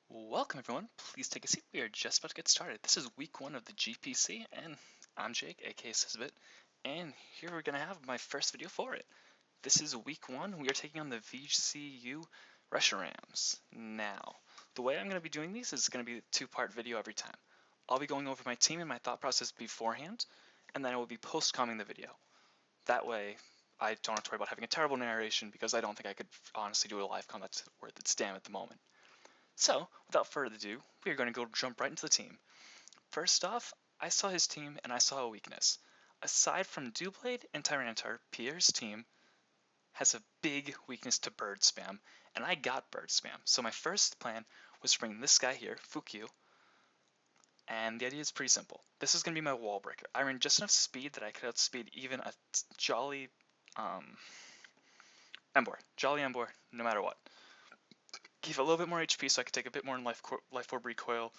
Welcome everyone, please take a seat. We are just about to get started. This is week 1 of the GPC, and I'm Jake, aka Sisbit, and here we're going to have my first video for it. This is week 1, we are taking on the VCU Reshiram. Now, the way I'm going to be doing these is going to be a two-part video every time. I'll be going over my team and my thought process beforehand, and then I will be post-comming the video. That way, I don't have to worry about having a terrible narration, because I don't think I could honestly do a live com that's worth its damn at the moment. So, without further ado, we are going to jump right into the team. First off, I saw his team and I saw a weakness. Aside from Doublade and Tyranitar, Pierre's team has a big weakness to bird spam, and I got bird spam. So my first plan was to bring this guy here, Fukyu, and the idea is pretty simple. This is going to be my wall breaker. I ran just enough speed that I could outspeed even a Jolly Emboar, no matter what. Give it a little bit more HP so I could take a bit more in Life Orb Recoil,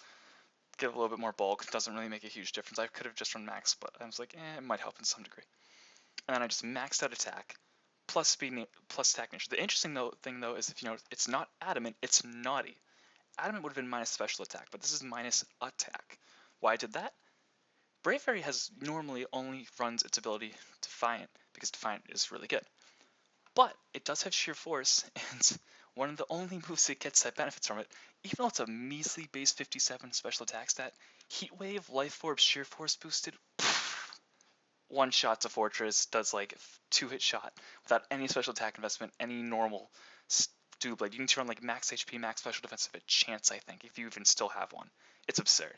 give a little bit more bulk. It doesn't really make a huge difference. I could have just run max, but I was like, it might help in some degree. And then I just maxed out attack, plus speed, plus attack nature. The interesting thing though is if you know it's not adamant, it's naughty. Adamant would have been minus special attack, but this is minus attack. Why I did that? Brave Fairy has normally only runs its ability Defiant, because Defiant is really good. But it does have Sheer Force, and one of the only moves it gets that benefits from it, even though it's a measly base 57 special attack stat, Heat Wave, Life Orb, Sheer Force boosted, one shot to Fortress, does like 2-hit shot without any special attack investment, any normal Doublade. You need to run like max HP, max special defense of a chance, I think, if you even still have one. It's absurd.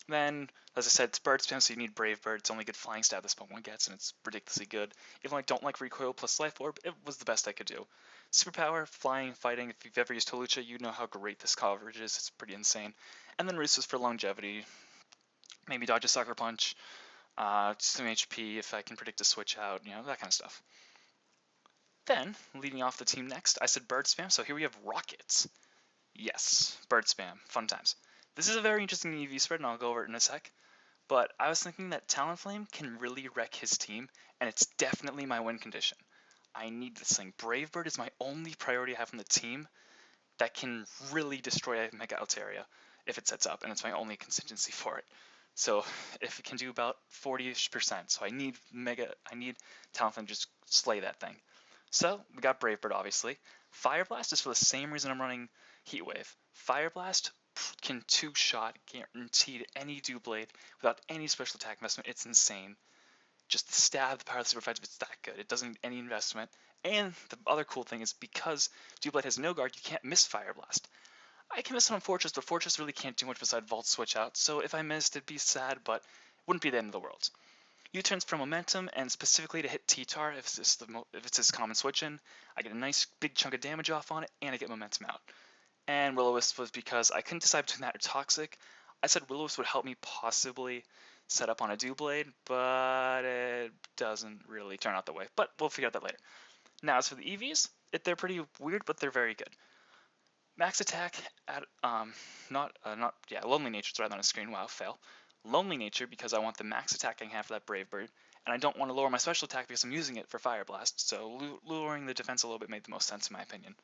Then, as I said, it's bird spam, so you need Brave Bird. It's only good flying stat this Pokemon gets, and it's ridiculously good. Even though I don't like Recoil plus Life Orb, it was the best I could do. Superpower, flying, fighting. If you've ever used Hawlucha, you know how great this coverage is. It's pretty insane. And then Roost is for longevity. Maybe dodge a Sucker Punch, some HP if I can predict a switch out, you know, that kind of stuff. Then, leading off the team next, I said bird spam, so here we have Rockets. Yes, bird spam, fun times. This is a very interesting EV spread, and I'll go over it in a sec. But I was thinking that Talonflame can really wreck his team, and it's definitely my win condition. I need this thing. Brave Bird is my only priority I have on the team that can really destroy Mega Altaria if it sets up, and it's my only contingency for it. So if it can do about 40-ish%, so I need Talonflame to just slay that thing. So we got Brave Bird, obviously. Fire Blast is for the same reason I'm running Heat Wave. Fire Blast can two-shot guaranteed any Doublade without any special attack investment. It's insane. Just the stab, the power of the super fights, it's that good. It doesn't need any investment. And the other cool thing is because Doublade has no guard, you can't miss Fire Blast. I can miss it on Fortress, but Fortress really can't do much besides Vault Switch out, so if I missed, it'd be sad, but it wouldn't be the end of the world. U-turns for momentum, and specifically to hit T-Tar if it's his common switch in. I get a nice big chunk of damage off on it, and I get momentum out. And Will-O-Wisp was because I couldn't decide between that or Toxic. I said Will-O-Wisp would help me possibly set up on a Doublade, but it doesn't really turn out that way. But we'll figure out that later. Now, as for the EVs, they're pretty weird, but they're very good. Max attack at Lonely Nature's right on a screen. Wow, fail. Lonely Nature because I want the max attack I can have for that Brave Bird, and I don't want to lower my special attack because I'm using it for Fire Blast. So lowering the defense a little bit made the most sense in my opinion.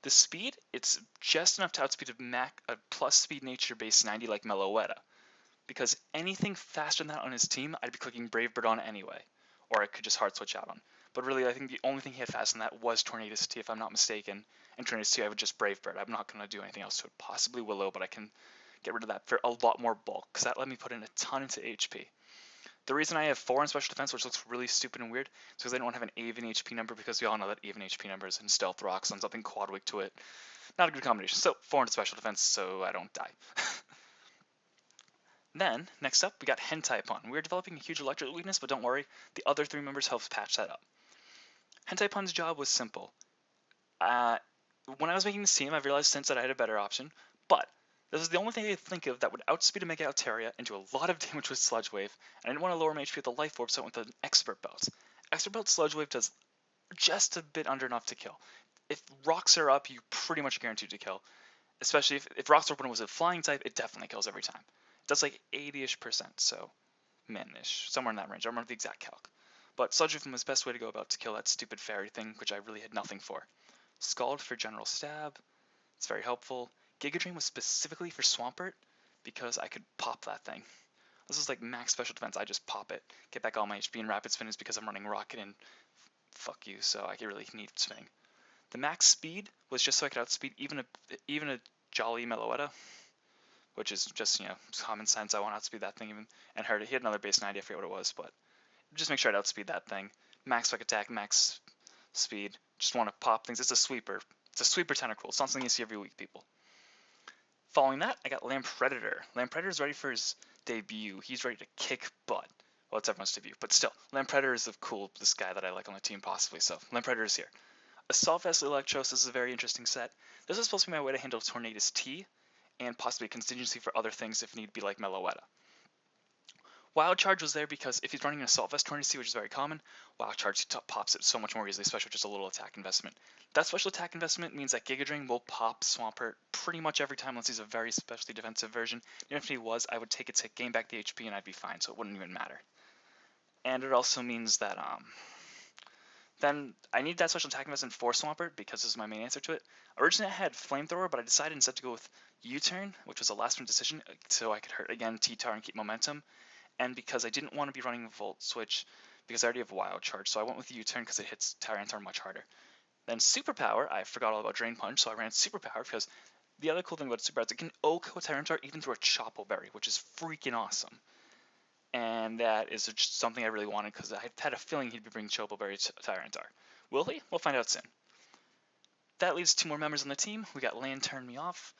The speed, it's just enough to outspeed a plus speed nature base 90 like Meloetta. Because anything faster than that on his team, I'd be clicking Brave Bird on anyway. Or I could just hard switch out on. But really, I think the only thing he had faster than that was Tornadus T, if I'm not mistaken. And Tornadus T, I would just Brave Bird. I'm not going to do anything else to it. Possibly Willow, but I can get rid of that for a lot more bulk, because that let me put in a ton into HP. The reason I have 4 in special defense, which looks really stupid and weird, is because I don't have an even HP number, because we all know that even HP numbers and Stealth Rocks on something Quadwig to it. Not a good combination. So 4 in special defense, so I don't die. Then, next up, we got Hentai-Pun. We're developing a huge electric weakness, but don't worry, the other 3 members helped patch that up. Hentai-Pun's job was simple. When I was making this team, I realized since that I had a better option, but this is the only thing I could think of that would outspeed a Mega Altaria and do a lot of damage with Sludge Wave, and I didn't want to lower my HP with the Life Orb, so I went with an Expert Belt. Expert Belt Sludge Wave does just a bit under enough to kill. If rocks are up, you pretty much guaranteed to kill. Especially if rocks are open was a flying type, it definitely kills every time. It does like 80-ish%, so min-ish, somewhere in that range. I don't remember the exact calc. But Sludge Wave was the best way to go about to kill that stupid fairy thing, which I really had nothing for. Scald for general stab, it's very helpful. Giga Drain was specifically for Swampert because I could pop that thing. This is like max special defense. I just pop it, get back all my HP, and Rapid Spin is because I'm running Rocket and fuck you, so I really need spinning. The max speed was just so I could outspeed even a Jolly Meloetta, which is just, common sense. I want to outspeed that thing even, and hurt it. He had another base 90, I forget what it was, but just make sure I'd outspeed that thing. Max quick attack, max speed. Just want to pop things. It's a sweeper. It's a sweeper Tentacruel. It's not something you see every week, people. Following that, I got Lampredator. Lampredator's ready for his debut. He's ready to kick butt. Well, it's everyone's debut, but still. Lampredator is the coolest guy that I like on the team, possibly, so Lampredator is here. Assault Vest Electros is a very interesting set. This is supposed to be my way to handle Tornadus T, and possibly a contingency for other things if need be, like Meloetta. Wild Charge was there because if he's running an Assault Vest Tornadus T, which is very common, Wild Charge pops it so much more easily, especially with just a little attack investment. That special attack investment means that Giga Drain will pop Swampert pretty much every time unless he's a very specially defensive version. Even if he was, I would take it to gain back the HP and I'd be fine, so it wouldn't even matter. And it also means that then I need that special attack investment for Swampert because this is my main answer to it. Originally I had Flamethrower, but I decided instead to go with U-Turn, which was a last minute decision, so I could hurt again T-Tar and keep momentum. And because I didn't want to be running Volt Switch because I already have Wild Charge, so I went with U-Turn because it hits Tyranitar much harder. Then Superpower, I forgot all about Drain Punch, so I ran Superpower because the other cool thing about Superpower is it can OHKO Tyranitar even through a Chople Berry, which is freaking awesome. And that is just something I really wanted because I had a feeling he'd be bringing Chople Berry to Tyranitar. Will he? We'll find out soon. That leaves two more members on the team. We got Lantern Me Off.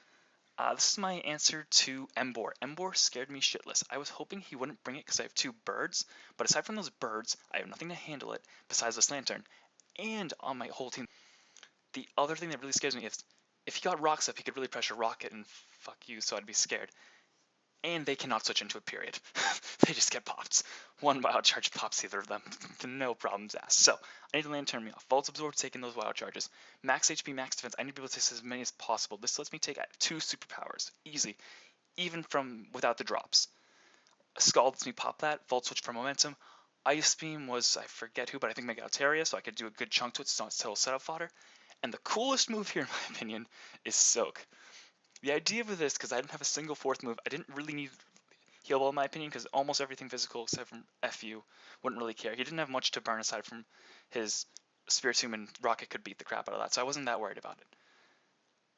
This is my answer to Emboar. Emboar scared me shitless. I was hoping he wouldn't bring it because I have two birds, but aside from those birds, I have nothing to handle it besides this Lantern. And on my whole team, the other thing that really scares me is if he got Rocks up, he could really pressure Rocket and fuck you, so I'd be scared. And they cannot switch into a period. They just get popped. One Wild Charge pops either of them. No problems asked. So, I need to Lantern Me Off. Volt Absorb, taking those Wild Charges. Max HP, max defense. I need to be able to take as many as possible. This lets me take 2 superpowers. Easy. Even from without the drops. Scald lets me pop that. Volt Switch for momentum. Ice Beam was, I forget who, but I think Mega Altaria, so I could do a good chunk to it, so it's total setup fodder. And the coolest move here, in my opinion, is Soak. The idea with this, because I didn't have a single fourth move, I didn't really need Heal Ball in my opinion, because almost everything physical except from FU wouldn't really care. He didn't have much to burn aside from his Spiritomb, and Rocket could beat the crap out of that, so I wasn't that worried about it.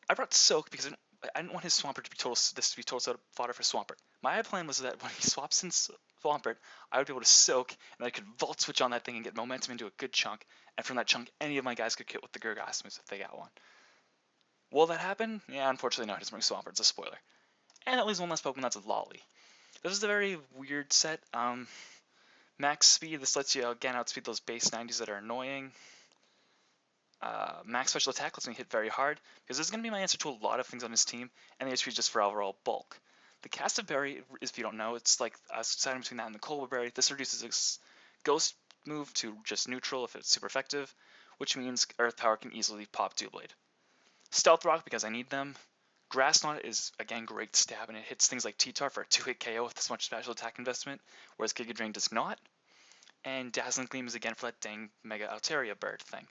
I brought Soak because I didn't want his Swampert to be total setup fodder for Swampert. My plan was that when he swaps in Swampert, I would be able to Soak, and I could Volt Switch on that thing and get momentum into a good chunk, and from that chunk, any of my guys could hit with the Gurgas moves if they got one. Will that happen? Yeah, unfortunately no, it doesn't bring Swampert, it's a spoiler. And that leaves one last Pokemon, that's Lolly. This is a very weird set. Max speed, this lets you again outspeed those base 90s that are annoying. Max special attack lets me hit very hard, because this is going to be my answer to a lot of things on his team, and the HP is just for overall bulk. The Cast of Berry, if you don't know, it's like deciding between that and the Colbur Berry. This reduces its Ghost move to just neutral if it's super effective, which means Earth Power can easily pop Doublade. Stealth Rock, because I need them. Grass Knot is, again, great stab, and it hits things like T-Tar for a 2-hit KO with this much special attack investment, whereas Giga Drain does not. And Dazzling Gleam is, again, for that dang Mega Altaria bird thing.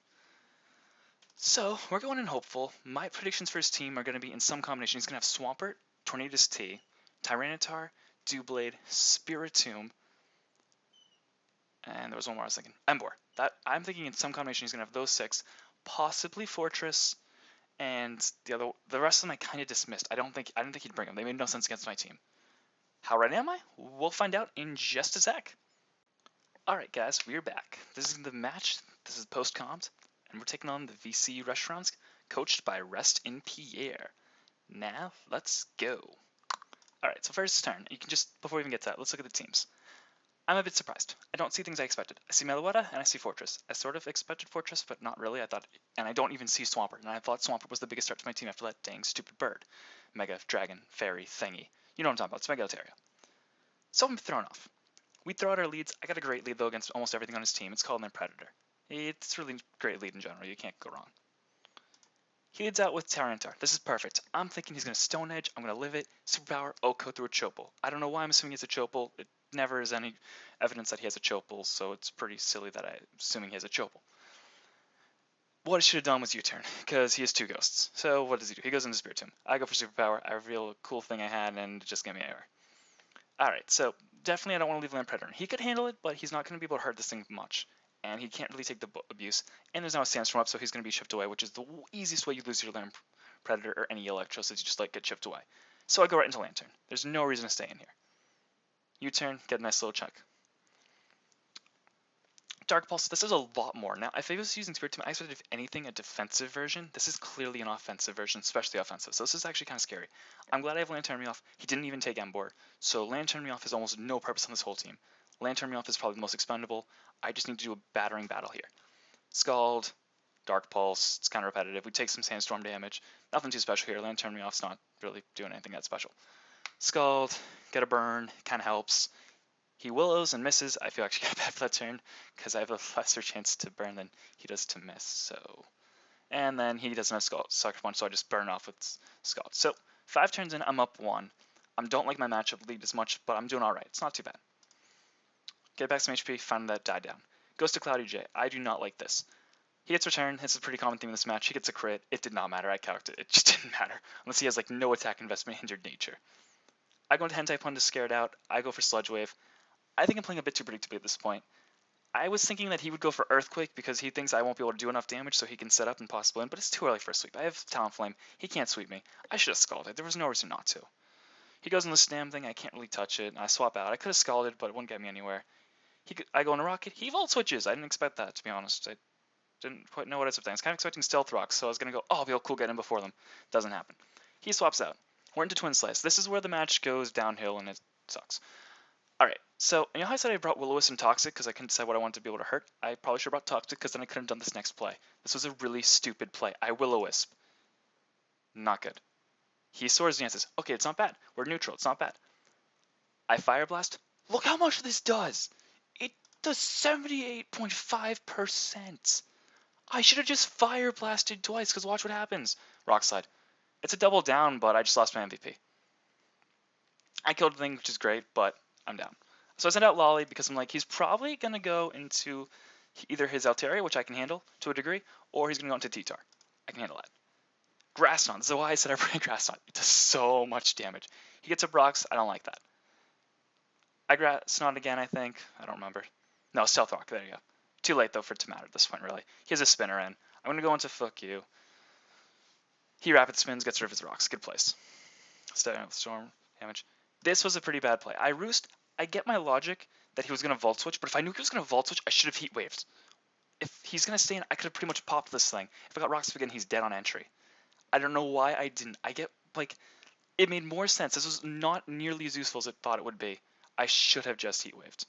So, we're going in hopeful. My predictions for his team are going to be in some combination. He's going to have Swampert, Tornadus T, Tyranitar, Doublade, Spiritomb, and there was one more I was thinking. Emboar. I'm thinking in some combination he's going to have those 6, possibly Fortress, and the rest of them I kind of dismissed. I didn't think he'd bring them. They made no sense against my team. How ready am I? We'll find out in just a sec. Alright guys, we're back. This is the match. This is post-comms, and we're taking on the VC Restaurants, coached by Rest in Pierre. Now, let's go. Alright, so first turn. You can just, before we even get to that, let's look at the teams. I'm a bit surprised. I don't see things I expected. I see Meloetta and I see Fortress. I sort of expected Fortress, but not really. And I don't even see Swampert. And I thought Swampert was the biggest threat to my team after that dang stupid bird. Mega, Dragon, Fairy, Thingy. You know what I'm talking about. It's Mega Altaria. So I'm thrown off. We throw out our leads. I got a great lead, though, against almost everything on his team. It's called Lampredator. It's really great lead in general. You can't go wrong. He leads out with Tyranitar. This is perfect. I'm thinking he's going to Stone Edge. I'm going to live it. Superpower, OHKO through a Chople. I don't know why I'm assuming it's a Chople. It never is any evidence that he has a Chople, so it's pretty silly that I'm assuming he has a Chople. what I should have done was U-turn, because he has 2 ghosts. So what does he do? He goes into Spirit Tomb. I go for Superpower, I reveal a cool thing I had, and it just gave me error. Alright, so definitely I don't want to leave Lampredator. He could handle it, but he's not going to be able to hurt this thing much. And he can't really take the abuse. And there's now a Sandstorm up, so he's going to be chipped away, which is the easiest way you lose your Lampredator or any Electros, is you just get chipped away. So I go right into Lantern. There's no reason to stay in here. U-turn, get a nice little chunk. Dark Pulse, this is a lot more. Now, if I was using Spirit Tomb, I expected, if anything, a defensive version. This is clearly an offensive version, especially offensive. So this is actually kind of scary. I'm glad I have Lantern Me Off. He didn't even take Embor. So Lantern Me Off has almost no purpose on this whole team. Lantern Me Off is probably the most expendable. I just need to do a battering battle here. Scald, Dark Pulse, it's kind of repetitive. We take some Sandstorm damage. Nothing too special here. Lantern Me Off's not really doing anything that special. Scald, get a burn, kind of helps. He willows and misses. I feel actually kind of bad for that turn because I have a lesser chance to burn than he does to miss. So, and then he doesn't have Sucker Punch, so I just burn off with Scald. So 5 turns in, I'm up 1. I don't like my matchup lead as much, but I'm doing all right. It's not too bad. Get back some HP, find that die down. Goes to Cloudy J. I do not like this. He gets return. This is a pretty common theme in this match. He gets a crit. It did not matter. I calced it. It just didn't matter unless he has no attack investment, hindered nature. I go into Hentai Pun to scare it out. I go for Sludge Wave. I think I'm playing a bit too predictably at this point. I was thinking that he would go for Earthquake because he thinks I won't be able to do enough damage so he can set up and possibly win, but it's too early for a sweep. I have Talonflame. He can't sweep me. I should have Scalded. There was no reason not to. He goes in the Stam thing. I can't really touch it. I swap out. I could have Scalded, but it wouldn't get me anywhere. I go into Rocket. He Volt Switches. I didn't expect that, to be honest. I didn't quite know what I was expecting. I was kind of expecting Stealth Rocks, so I was going to go, oh, I'll be all cool getting in before them. Doesn't happen. He swaps out. We're into Twin Slice. This is where the match goes downhill, and it sucks. Alright, so you know how I said I brought Will-O-Wisp and Toxic because I couldn't decide what I wanted to be able to hurt? I probably should have brought Toxic because then I couldn't have done this next play. This was a really stupid play. I Will-O-Wisp. Not good. He Swords Dances. Okay, it's not bad. We're neutral. It's not bad. I Fire Blast. Look how much this does! It does 78.5%. I should have just Fire Blasted twice because watch what happens. Rock Slide. It's a double down, but I just lost my MVP. I killed the thing, which is great, but I'm down. So I sent out Lolly because I'm like, he's probably going to go into either his Altaria, which I can handle to a degree, or he's going to go into T-Tar. I can handle that. Grass Knot. This is why I said I bring Grass Knot. It does so much damage. He gets a Brox. I don't like that. I Grass Knot again, I think. I don't remember. No, Stealth Rock. There you go. Too late, though, for it to matter at this point, really. He has a Spinner in. I'm going to go into Fuck You. He Rapid Spins, gets rid of his rocks. Good place. Storm damage. This was a pretty bad play. I Roost. I get my logic that he was going to Volt Switch, but if I knew he was going to Volt Switch, I should have Heat Waved. If he's going to stay in, I could have pretty much popped this thing. If I got Rock Spin again, he's dead on entry. I don't know why I didn't. I get, it made more sense. This was not nearly as useful as I thought it would be. I should have just Heat Waved.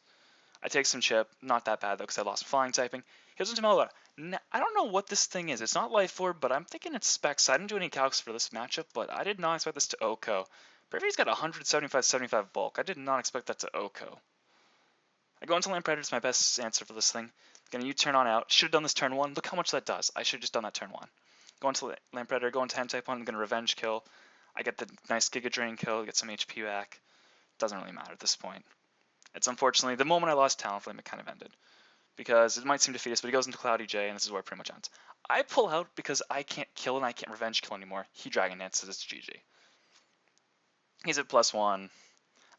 I take some chip. Not that bad, though, because I lost Flying typing. Here's into Meloetta. Now, I don't know what this thing is. It's not Life Orb, but I'm thinking it's Specs. I didn't do any calcs for this matchup, but I did not expect this to OHKO. Bravery's got 175-75 bulk. I did not expect that to OHKO. I go into Lampredator. It's my best answer for this thing. Gonna U-turn on out. Should have done this turn 1. Look how much that does. I should have just done that turn 1. Go into Lampredator. Go into Hentai Pun. I'm gonna Revenge kill. I get the nice Giga Drain kill. Get some HP back. Doesn't really matter at this point. It's unfortunately, the moment I lost Talonflame, it kind of ended. Because it might seem defeatist, but he goes into Cloudy J, and this is where it pretty much ends. I pull out because I can't kill and I can't Revenge kill anymore. He Dragon Dances. It's GG. He's at +1.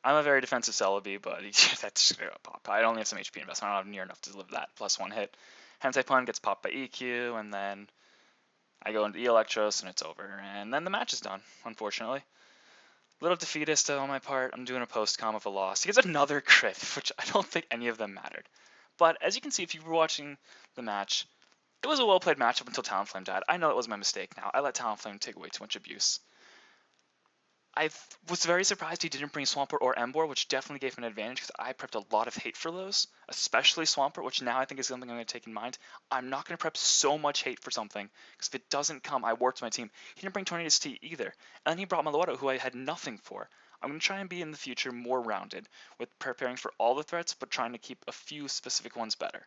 I'm a very defensive Celebi, but that's just gonna pop. I only have some HP investment. I don't have near enough to live that +1 hit. Hentai Pun gets popped by EQ, and then I go into E-Electros, and it's over. And then the match is done, unfortunately. Little defeatist on my part. I'm doing a post-com of a loss. He gets another crit, which I don't think any of them mattered. But as you can see, if you were watching the match, it was a well-played match up until Talonflame died. I know that was my mistake now. I let Talonflame take way too much abuse. I was very surprised he didn't bring Swampert or Embor, which definitely gave him an advantage because I prepped a lot of hate for those, especially Swampert, which now I think is something I'm going to take in mind. I'm not going to prep so much hate for something because if it doesn't come, I warped my team. He didn't bring Tornadus T either. And then he brought Meloetta, who I had nothing for. I'm going to try and be in the future more rounded with preparing for all the threats, but trying to keep a few specific ones better.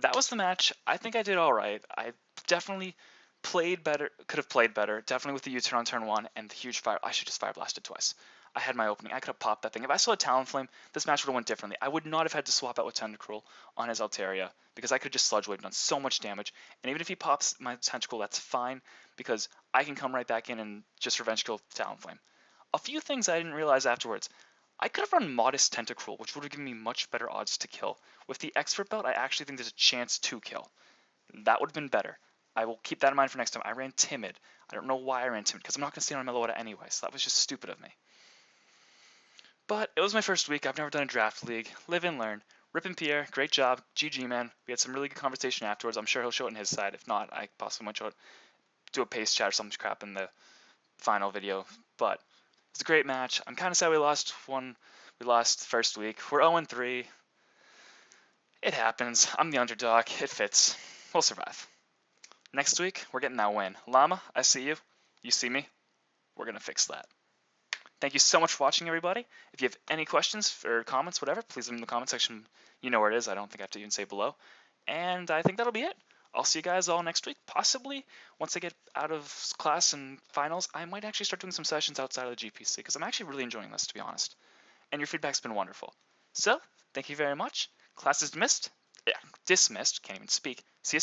That was the match. I think I did all right. I definitely played better, could have played better, definitely with the U-turn on turn 1 and the huge fire. I should just Fire Blasted twice. I had my opening. I could have popped that thing. If I still had Talonflame, this match would have went differently. I would not have had to swap out with Tentacruel on his Altaria because I could just Sludge Wave and done so much damage. And even if he pops my Tentacruel, that's fine because I can come right back in and just Revenge Kill Talonflame. A few things I didn't realize afterwards. I could have run Modest Tentacruel, which would have given me much better odds to kill. With the Expert Belt, I actually think there's a chance to kill. That would have been better. I will keep that in mind for next time. I ran Timid. I don't know why I ran Timid, because I'm not going to stay on Meloetta anyway, so that was just stupid of me. But it was my first week. I've never done a draft league. Live and learn. Rip and Pierre, great job. GG, man. We had some really good conversation afterwards. I'm sure he'll show it on his side. If not, I possibly might show it, do a pace chat or some crap in the final video. But it's a great match. I'm kind of sad we lost one. We lost first week. We're 0-3. It happens. I'm the underdog. It fits. We'll survive. Next week, we're getting that win. Llama, I see you. You see me. We're going to fix that. Thank you so much for watching, everybody. If you have any questions or comments, whatever, please leave them in the comment section. You know where it is. I don't think I have to even say below. And I think that'll be it. I'll see you guys all next week. Possibly, once I get out of class and finals, I might actually start doing some sessions outside of the GPC because I'm actually really enjoying this, to be honest. And your feedback's been wonderful. So, thank you very much. Class is dismissed. Yeah, dismissed. Can't even speak. See you